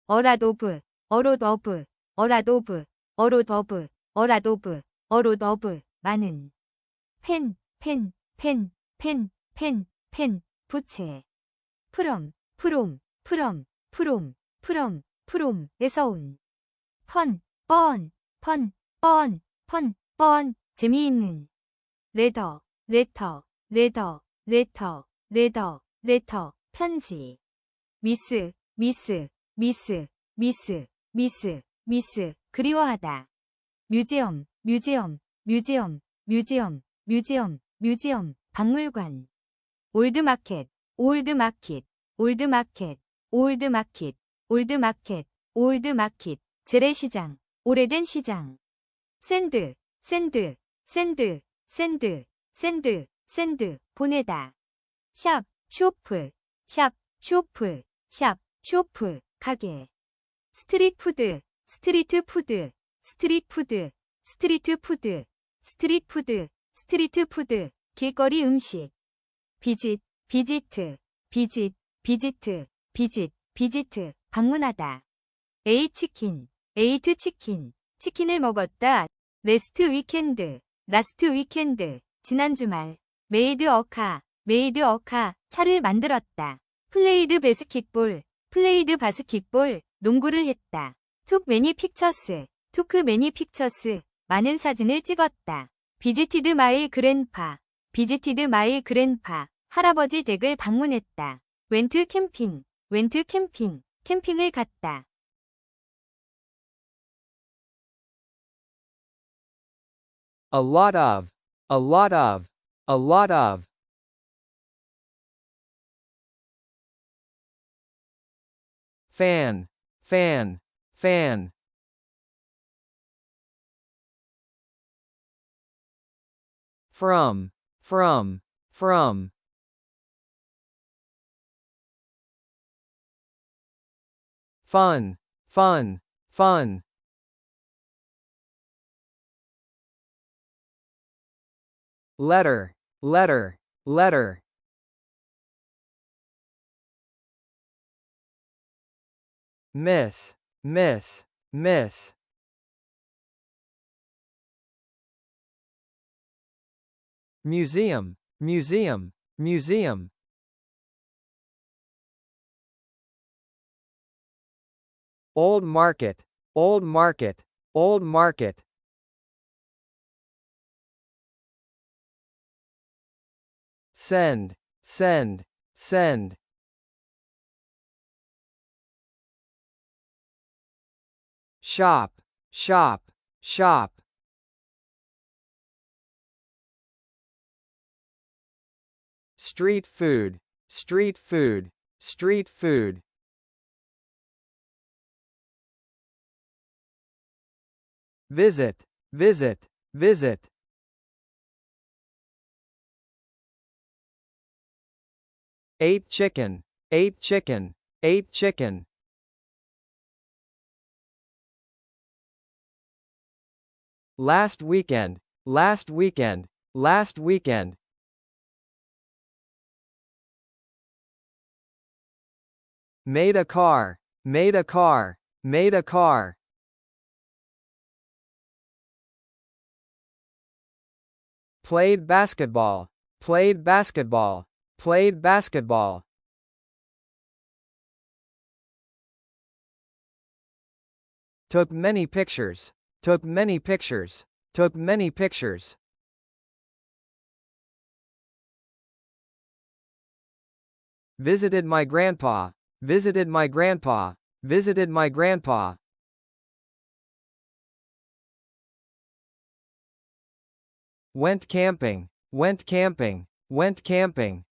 어라도브, 어로더브, 어라도브, 어로더브, 어라도브, 어로더브, 많은. 펜, 펜, 펜, 펜, 펜, 펜, 부채. 프롬, 프롬, 프롬, 프롬, 프롬, 프롬에서 온. 펀, 뻔, 펀, 뻔, 펀, 뻔, 재미있는. 레더, 레터, 레더, 레터, 레더, 레터, 편지. 미스, 미스, 미스, 미스, 미스, 미스, 그리워하다. 뮤지엄, 뮤지엄, 뮤지엄, 뮤지엄, 뮤지엄, 뮤지엄, 박물관. 올드마켓, 올드마켓, 올드마켓, 올드마켓, 올드마켓, 올드마켓, 재래시장, 오래된 시장. 샌드, 샌드, 샌드, 샌드, 샌드, 샌드, 보내다. 샵, 쇼프, 샵, 쇼프, 샵, 쇼프, 가게. 스트리트푸드, 스트리트푸드, 스트리트푸드, 스트리트푸드, 스트리트푸드, 스트리트푸드, 길거리 음식. 비짓, 비지트, 비짓, 비지트, 비짓, 비지트, 방문하다. 에이치킨, 에이트 치킨, 치킨을 먹었다. 레스트 위켄드, 라스트 위켄드, 지난 주말. 메이드 어카, 메이드 어카, 차를 만들었다. 플레이드 바스킷볼, 플레이드 바스킷볼, 농구를 했다. 툭 매니 픽처스, 투크 매니 픽처스, 많은 사진을 찍었다. 비지티드 마이 그랜파, 비지티드 마이 그랜파, 할아버지 댁을 방문했다. 웬트 캠핑, 웬트 캠핑, 캠핑을 갔다. A lot of, a lot of, a lot of. Fan, fan, fan. From, from, from. Fun, fun, fun. Letter, letter, letter. Miss, miss, miss. Museum, museum, museum. Old market, old market, old market. Send, send, send. Shop, shop, shop. Street food, street food, street food. Visit, visit, visit. Ate chicken, ate chicken, ate chicken. Last weekend, last weekend, last weekend. Made a car, made a car, made a car. Played basketball, played basketball, played basketball. Took many pictures, took many pictures, took many pictures. Visited my grandpa, visited my grandpa, visited my grandpa. Went camping, went camping, went camping.